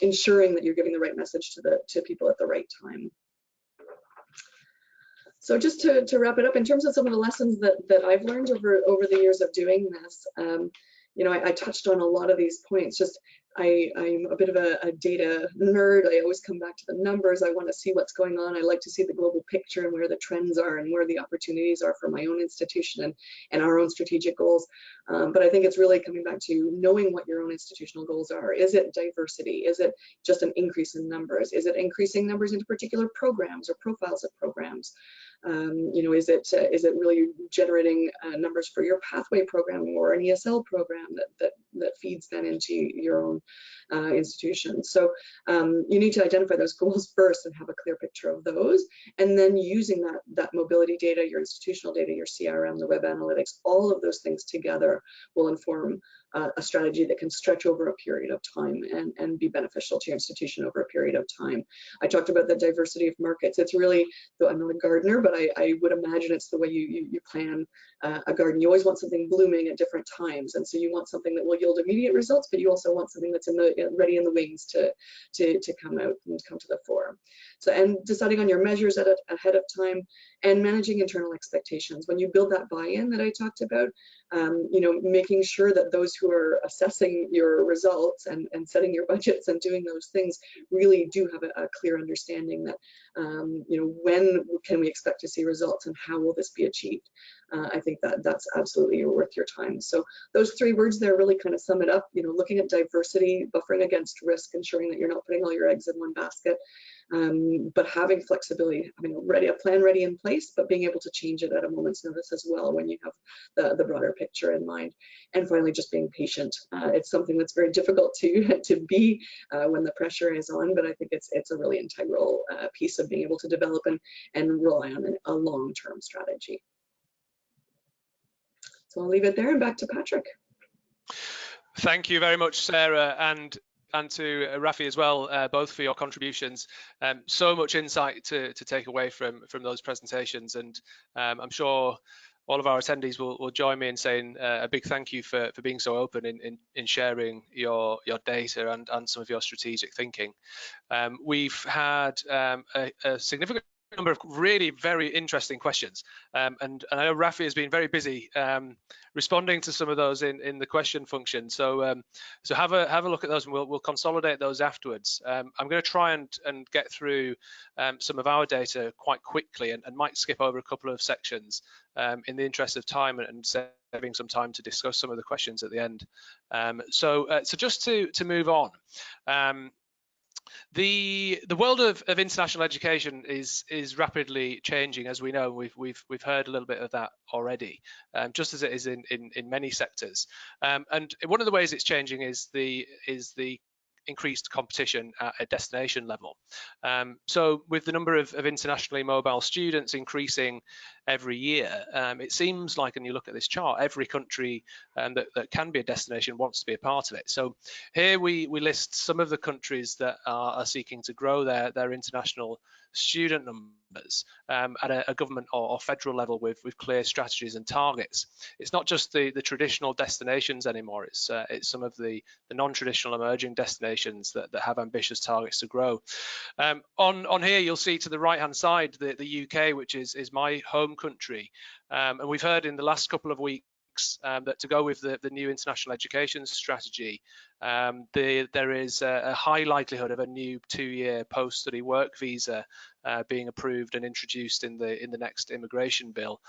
ensuring that you're giving the right message to people at the right time. So just to wrap it up, in terms of some of the lessons that I've learned over the years of doing this, I touched on a lot of these points. Just I'm a bit of a data nerd. I always come back to the numbers. I want to see what's going on. I like to see the global picture and where the trends are and where the opportunities are for my own institution and our own strategic goals. But I think it's really coming back to knowing what your own institutional goals are. Is it diversity? Is it just an increase in numbers? Is it increasing numbers into particular programs or profiles of programs? Is it really generating numbers for your pathway program or an ESL program that feeds then into your own institution? So you need to identify those goals first and have a clear picture of those, and then using that mobility data, your institutional data, your CRM, the web analytics, all of those things together will inform a strategy that can stretch over a period of time and be beneficial to your institution over a period of time. I talked about the diversity of markets. It's really, though I'm not a gardener, but I would imagine it's the way you plan a garden. You always want something blooming at different times, and so you want something that will yield immediate results, but you also want something that's ready in the wings to come out and come to the fore. So, and deciding on your measures ahead of time, and managing internal expectations. When you build that buy-in that I talked about, making sure that those who are assessing your results and setting your budgets and doing those things really do have a clear understanding that, you know, when can we expect to see results and how will this be achieved? I think that that's absolutely worth your time. So those 3 words there really kind of sum it up. You know, looking at diversity, buffering against risk, ensuring that you're not putting all your eggs in one basket, but having flexibility, having a plan ready in place, but being able to change it at a moment's notice as well when you have the broader picture in mind. And finally, just being patient. It's something that's very difficult to be when the pressure is on, but I think it's a really integral piece of being able to develop and rely on a long-term strategy. So I'll leave it there and back to Patrick. Thank you very much, Sarah, and to Rafi as well, both for your contributions. So much insight to take away from those presentations, and I'm sure all of our attendees will join me in saying a big thank you for being so open in sharing your data and some of your strategic thinking. We've had a significant number of really very interesting questions, and I know Rafi has been very busy responding to some of those in the question function. So so have a look at those, and we'll consolidate those afterwards. I'm going to try and get through some of our data quite quickly, and might skip over a couple of sections in the interest of time and saving some time to discuss some of the questions at the end. So just to move on. The world of international education is rapidly changing, as we know. We've heard a little bit of that already, just as it is in many sectors. And one of the ways it's changing is the increased competition at a destination level. So with the number of internationally mobile students increasing every year, it seems like, and you look at this chart, every country that can be a destination wants to be a part of it. So here we list some of the countries that are seeking to grow their international student numbers at a government or federal level with clear strategies and targets. It's not just the traditional destinations anymore. It's some of the non-traditional emerging destinations that have ambitious targets to grow. On here, you'll see to the right-hand side the UK, which is my home country, and we've heard in the last couple of weeks that to go with the new international education strategy, there is a high likelihood of a new 2-year post-study work visa being approved and introduced in the next immigration bill,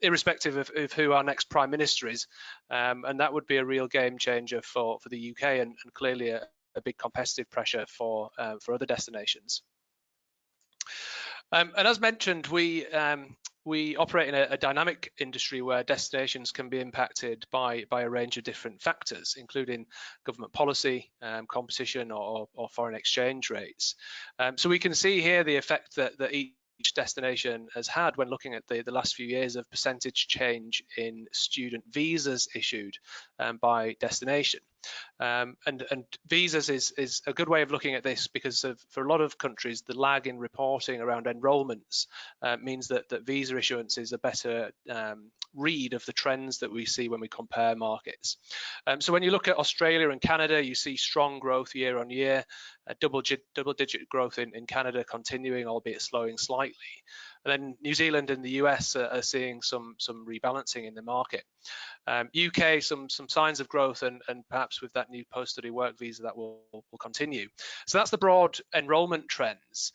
irrespective of who our next Prime Minister is, and that would be a real game changer for the UK and clearly a big competitive pressure for other destinations. And as mentioned, we operate in a dynamic industry where destinations can be impacted by a range of different factors, including government policy, competition, or foreign exchange rates. So we can see here the effect that each destination has had when looking at the last few years of percentage change in student visas issued by destination. And visas is a good way of looking at this, because for a lot of countries, the lag in reporting around enrollments means that visa issuance is a better read of the trends that we see when we compare markets. So when you look at Australia and Canada, you see strong growth year on year, double-digit growth in Canada continuing, albeit slowing slightly. And then New Zealand and the US are seeing some rebalancing in the market. UK, some signs of growth, and perhaps with that new post-study work visa that will continue. So that's the broad enrollment trends.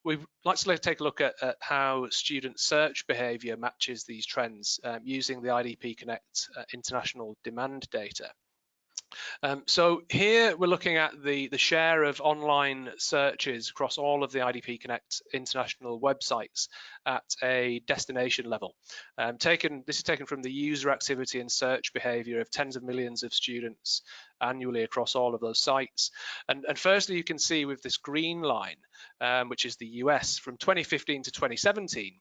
We'd like to take a look at how student search behaviour matches these trends using the IDP Connect international demand data. So here we're looking at the share of online searches across all of the IDP Connect international websites at a destination level. This is taken from the user activity and search behavior of tens of millions of students annually across all of those sites. And firstly, you can see with this green line, which is the US, from 2015 to 2017,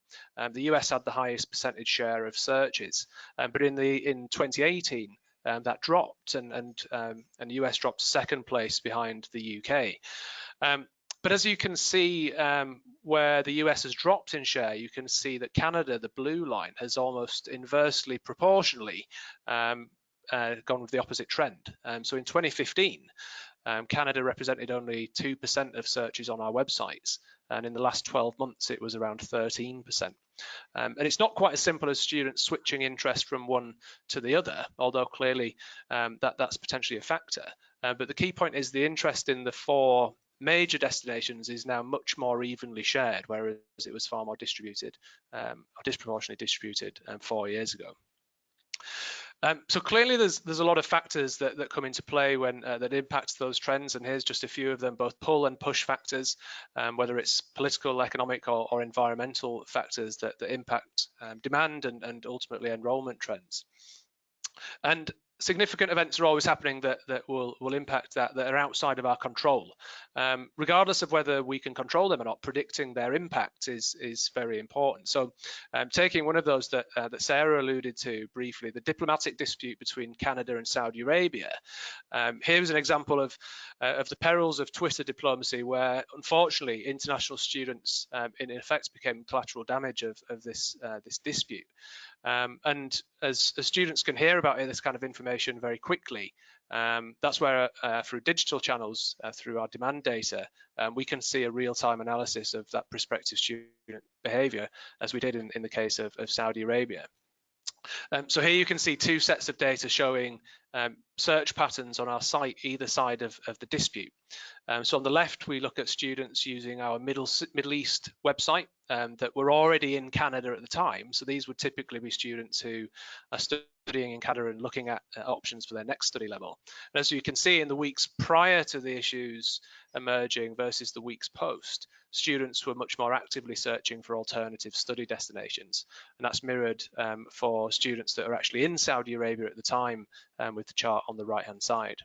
the US had the highest percentage share of searches, but in 2018, that dropped, and the US dropped second place behind the UK. But as you can see, where the US has dropped in share, you can see that Canada, the blue line, has almost inversely proportionally gone with the opposite trend. So in 2015, Canada represented only 2% of searches on our websites, and in the last 12 months it was around 13%. And it's not quite as simple as students switching interest from one to the other, although clearly that's potentially a factor. But the key point is the interest in the 4 major destinations is now much more evenly shared, whereas it was far more distributed, or disproportionately distributed 4 years ago. So clearly there's a lot of factors that come into play when that impact those trends, and here's just a few of them, both pull and push factors, whether it's political, economic or environmental factors that impact demand and ultimately enrollment trends. And significant events are always happening that will impact that are outside of our control. Regardless of whether we can control them or not, predicting their impact is very important. So taking one of those that Sarah alluded to briefly, the diplomatic dispute between Canada and Saudi Arabia. Here's an example of the perils of Twitter diplomacy, where unfortunately international students in effect became collateral damage of this dispute. And as students can hear about this kind of information very quickly, that's where through digital channels, through our demand data, we can see a real-time analysis of that prospective student behaviour, as we did in the case of Saudi Arabia. So here you can see 2 sets of data showing search patterns on our site either side of the dispute. So on the left, we look at students using our Middle East website that were already in Canada at the time. So these would typically be students who are studying in Canada and looking at options for their next study level. And as you can see, in the weeks prior to the issues emerging versus the weeks post, students were much more actively searching for alternative study destinations. And that's mirrored for students that are actually in Saudi Arabia at the time, with the chart on the right-hand side.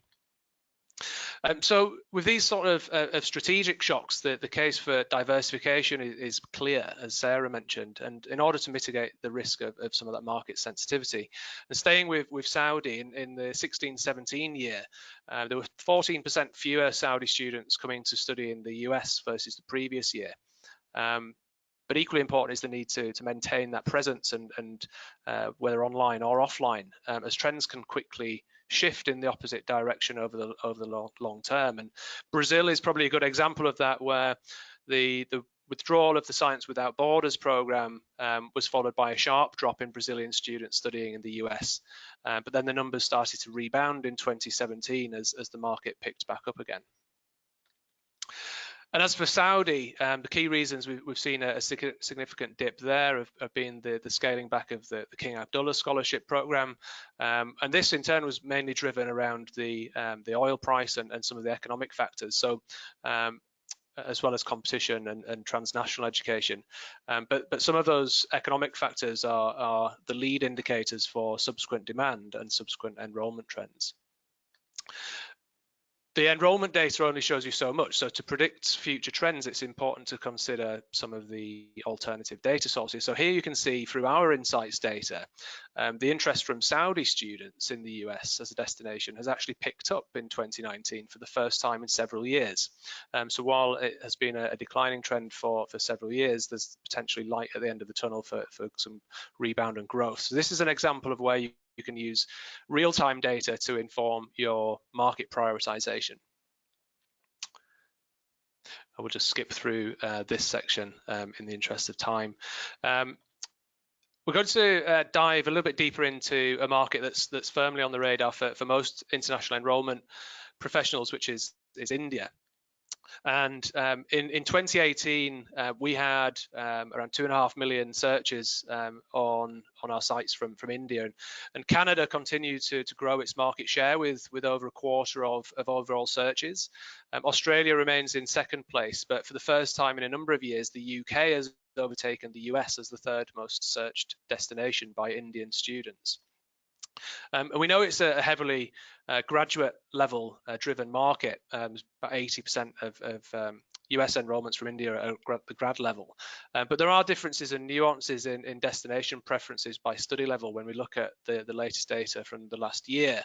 So with these sort of strategic shocks, the case for diversification is clear, as Sarah mentioned, and in order to mitigate the risk of some of that market sensitivity. And staying with Saudi, in the 16-17 year, there were 14% fewer Saudi students coming to study in the US versus the previous year. But equally important is the need to maintain that presence and whether online or offline, as trends can quickly shift in the opposite direction over the long term. And Brazil is probably a good example of that, where the withdrawal of the Science Without Borders program was followed by a sharp drop in Brazilian students studying in the US. But then the numbers started to rebound in 2017 as the market picked back up again. And as for Saudi, the key reasons we've seen a significant dip there have been the scaling back of the King Abdullah Scholarship Program. And this in turn was mainly driven around the oil price and some of the economic factors. So as well as competition and transnational education. But some of those economic factors are the lead indicators for subsequent demand and subsequent enrollment trends. The enrollment data only shows you so much. So to predict future trends, it's important to consider some of the alternative data sources. So here you can see through our insights data, the interest from Saudi students in the US as a destination has actually picked up in 2019 for the first time in several years. So while it has been a declining trend for several years, there's potentially light at the end of the tunnel for some rebound and growth. So this is an example of where you can use real-time data to inform your market prioritization. I will just skip through this section in the interest of time. We're going to dive a little bit deeper into a market that's firmly on the radar for most international enrollment professionals, which is India. And in 2018, we had around 2.5 million searches on our sites from India, and Canada continued to grow its market share with over a quarter of overall searches. Australia remains in second place, but for the first time in a number of years, the UK has overtaken the US as the 3rd most searched destination by Indian students. And we know it's a heavily graduate level driven market. About 80% of US enrollments from India are at the grad level. But there are differences and nuances in destination preferences by study level when we look at the latest data from the last year.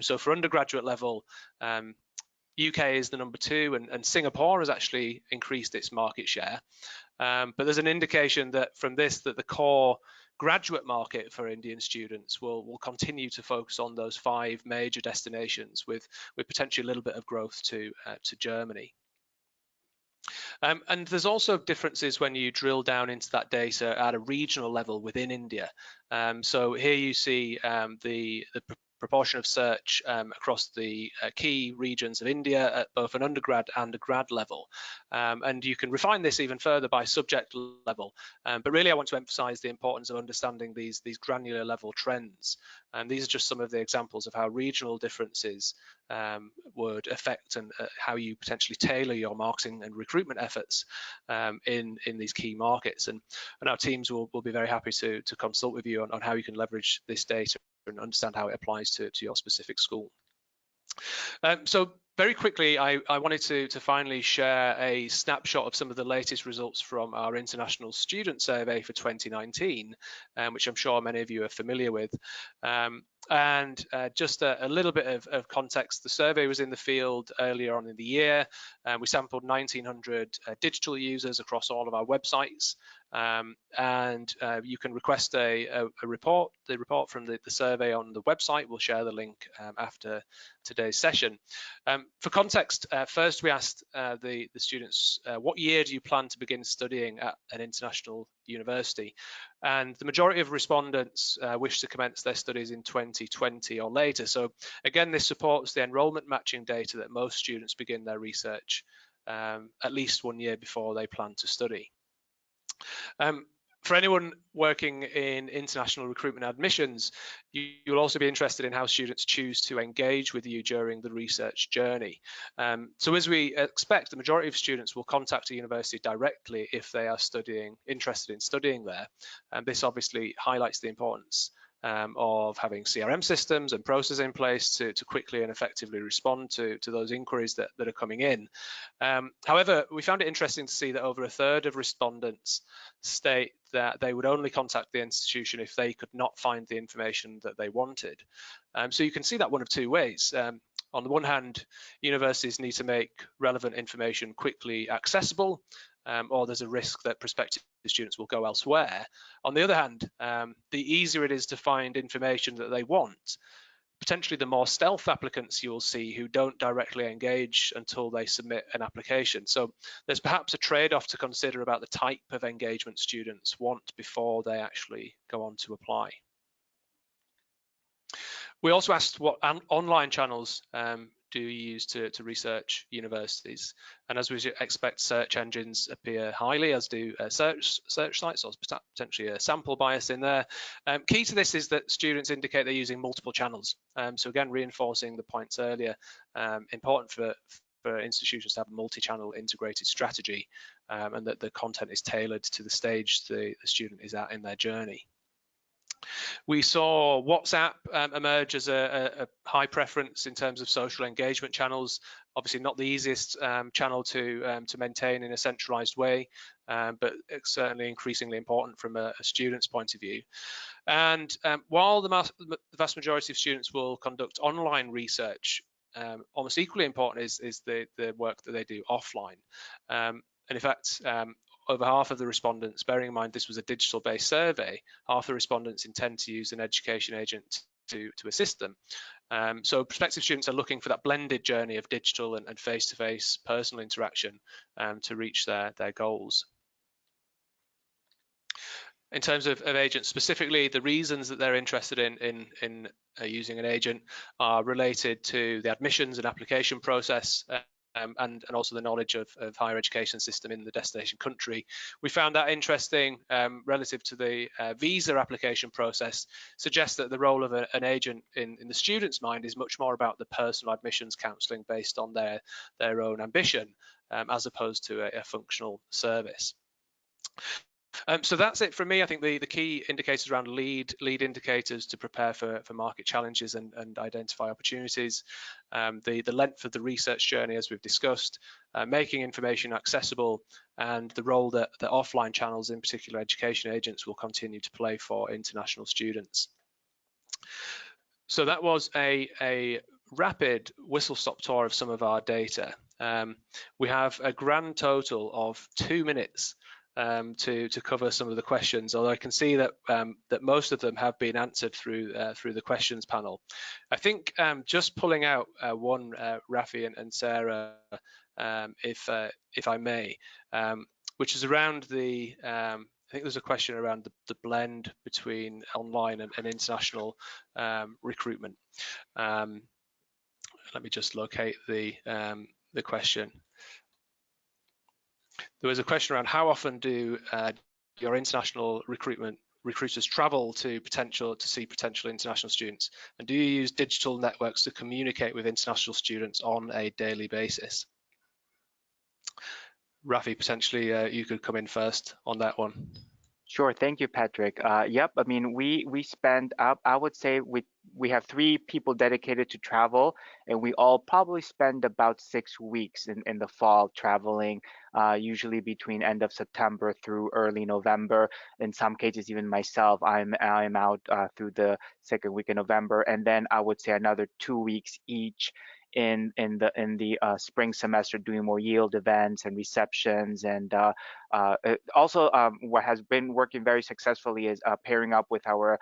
So for undergraduate level, UK is the number 2, and Singapore has actually increased its market share. But there's an indication that from this that the core graduate market for Indian students will continue to focus on those 5 major destinations with potentially a little bit of growth to Germany. And there's also differences when you drill down into that data at a regional level within India. So here you see the proportion of search across the key regions of India at both an undergrad and a grad level. And you can refine this even further by subject level. But really, I want to emphasize the importance of understanding these granular level trends. And these are just some of the examples of how regional differences would affect and how you potentially tailor your marketing and recruitment efforts in these key markets. And our teams will be very happy to consult with you on how you can leverage this data and understand how it applies to your specific school. So very quickly, I wanted to finally share a snapshot of some of the latest results from our International Student Survey for 2019, which I'm sure many of you are familiar with. And just a little bit of context, the survey was in the field earlier on in the year. We sampled 1,900 digital users across all of our websites. And you can request a report, the report from the survey on the website. We'll share the link after today's session. For context, first we asked the students, what year do you plan to begin studying at an international university? And the majority of respondents wish to commence their studies in 2020 or later. So again, this supports the enrollment matching data that most students begin their research at least 1 year before they plan to study. For anyone working in international recruitment admissions, you'll also be interested in how students choose to engage with you during the research journey. So as we expect, the majority of students will contact a university directly if they are interested in studying there. And this obviously highlights the importance of having CRM systems and processes in place to quickly and effectively respond to those inquiries that are coming in. However, we found it interesting to see that over a third of respondents state that they would only contact the institution if they could not find the information that they wanted. So you can see that one of two ways. On the one hand, universities need to make relevant information quickly accessible, or there's a risk that prospective students will go elsewhere. On the other hand, the easier it is to find information that they want, potentially the more stealth applicants you will see who don't directly engage until they submit an application. So there's perhaps a trade-off to consider about the type of engagement students want before they actually go on to apply. We also asked what online channels do you use to research universities? And as we expect, search engines appear highly, as do search sites, or potentially a sample bias in there. Key to this is that students indicate they're using multiple channels. So again, reinforcing the points earlier, important for institutions to have a multi-channel integrated strategy, and that the content is tailored to the stage the student is at in their journey. We saw WhatsApp emerge as a high preference in terms of social engagement channels. Obviously not the easiest channel to maintain in a centralized way, but it's certainly increasingly important from a student's point of view. And while the vast majority of students will conduct online research, almost equally important is the work that they do offline. And in fact, over half of the respondents, bearing in mind this was a digital-based survey, half the respondents intend to use an education agent to assist them. So prospective students are looking for that blended journey of digital and face-to-face personal interaction to reach their goals. In terms of agents specifically, the reasons that they're interested in using an agent are related to the admissions and application process, and also the knowledge of higher education system in the destination country. We found that interesting relative to the visa application process, suggests that the role of an agent in the student's mind is much more about the personal admissions counselling based on their own ambition, as opposed to a functional service. So that's it from me. I think the key indicators around lead indicators to prepare for market challenges and identify opportunities. The length of the research journey, as we've discussed, making information accessible, and the role that offline channels, in particular education agents, will continue to play for international students. So that was a rapid whistle-stop tour of some of our data. We have a grand total of 2 minutes to cover some of the questions, although I can see that that most of them have been answered through the questions panel. I think just pulling out one, Rafi and Sarah, if I may, which is around the I think there's a question around the blend between online and international recruitment. Let me just locate the question. There was a question around how often do your international recruiters travel to see potential international students, and do you use digital networks to communicate with international students on a daily basis? Rafi, potentially you could come in first on that one. Sure, thank you, Patrick. Yep, I mean, we spend, I would say we have 3 people dedicated to travel, and we all probably spend about 6 weeks in the fall traveling, usually between end of September through early November. In some cases, even myself, I'm out through the second week of November, and then I would say another 2 weeks each in the spring semester, doing more yield events and receptions. And also what has been working very successfully is pairing up with our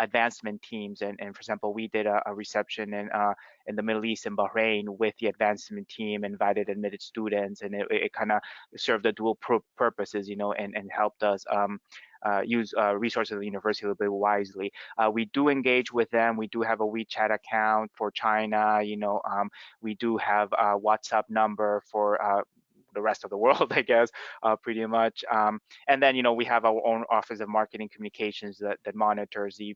advancement teams. And for example, we did a reception in the Middle East, in Bahrain, with the advancement team, invited admitted students, and it kind of served the dual purposes, you know, and helped us use resources of the university a little bit wisely. We do engage with them. We do have a WeChat account for China. You know, we do have a WhatsApp number for the rest of the world, I guess, pretty much. And then, you know, we have our own Office of Marketing Communications that monitors the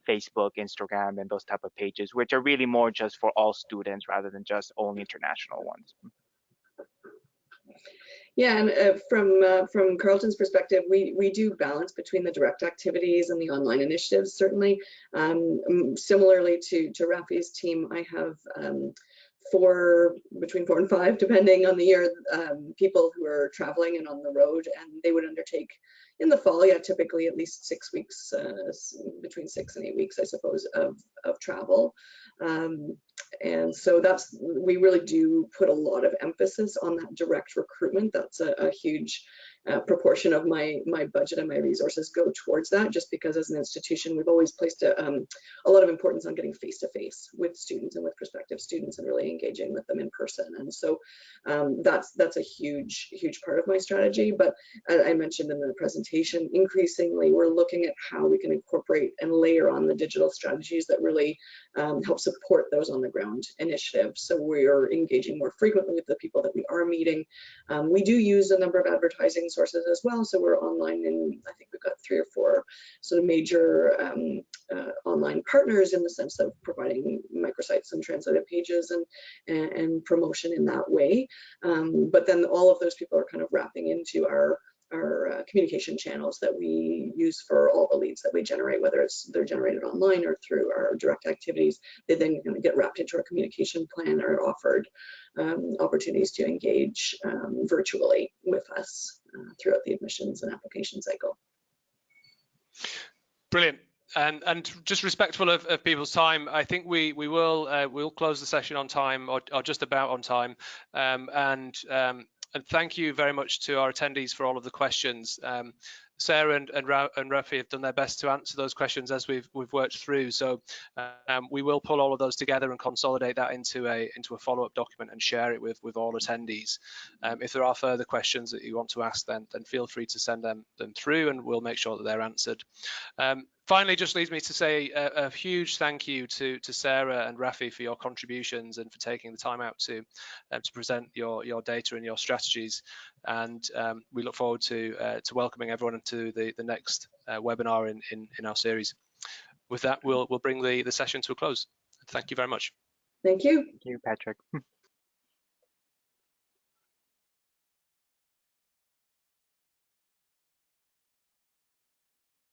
Facebook, Instagram, and those type of pages, which are really more just for all students rather than just only international ones. Yeah, and from Carleton's perspective, we do balance between the direct activities and the online initiatives, certainly. Similarly to Rafi's team, I have between 4 and 5, depending on the year, people who are traveling and on the road, and they would undertake in the fall, yeah, typically at least 6 weeks, between 6 and 8 weeks, I suppose, of travel. And so we really do put a lot of emphasis on that direct recruitment. That's a huge proportion of my budget and my resources go towards that, just because as an institution, we've always placed a lot of importance on getting face-to-face with students and with prospective students and really engaging with them in person. And so that's a huge part of my strategy. But as I mentioned in the presentation, increasingly, we're looking at how we can incorporate and layer on the digital strategies that really help support those on the ground initiatives. So we're engaging more frequently with the people that we are meeting. We do use a number of advertising sources as well. So we're online, and I think we've got 3 or 4 sort of major online partners in the sense of providing microsites and translated pages and promotion in that way. But then all of those people are kind of wrapping into our communication channels that we use for all the leads that we generate, whether they're generated online or through our direct activities. They then get wrapped into our communication plan or offered opportunities to engage virtually with us throughout the admissions and application cycle. Brilliant. And just respectful of people's time, I think we'll close the session on time, or just about on time. And thank you very much to our attendees for all of the questions. Sarah and Rafi have done their best to answer those questions as we've worked through. So we will pull all of those together and consolidate that into a follow-up document and share it with all attendees. If there are further questions that you want to ask, then feel free to send them through, and we'll make sure that they're answered. Finally, just leaves me to say a huge thank you to Sarah and Rafi for your contributions and for taking the time out to present your data and your strategies. And we look forward to welcoming everyone into the next webinar in our series. With that, we'll bring the session to a close. Thank you very much. Thank you. Thank you, Patrick.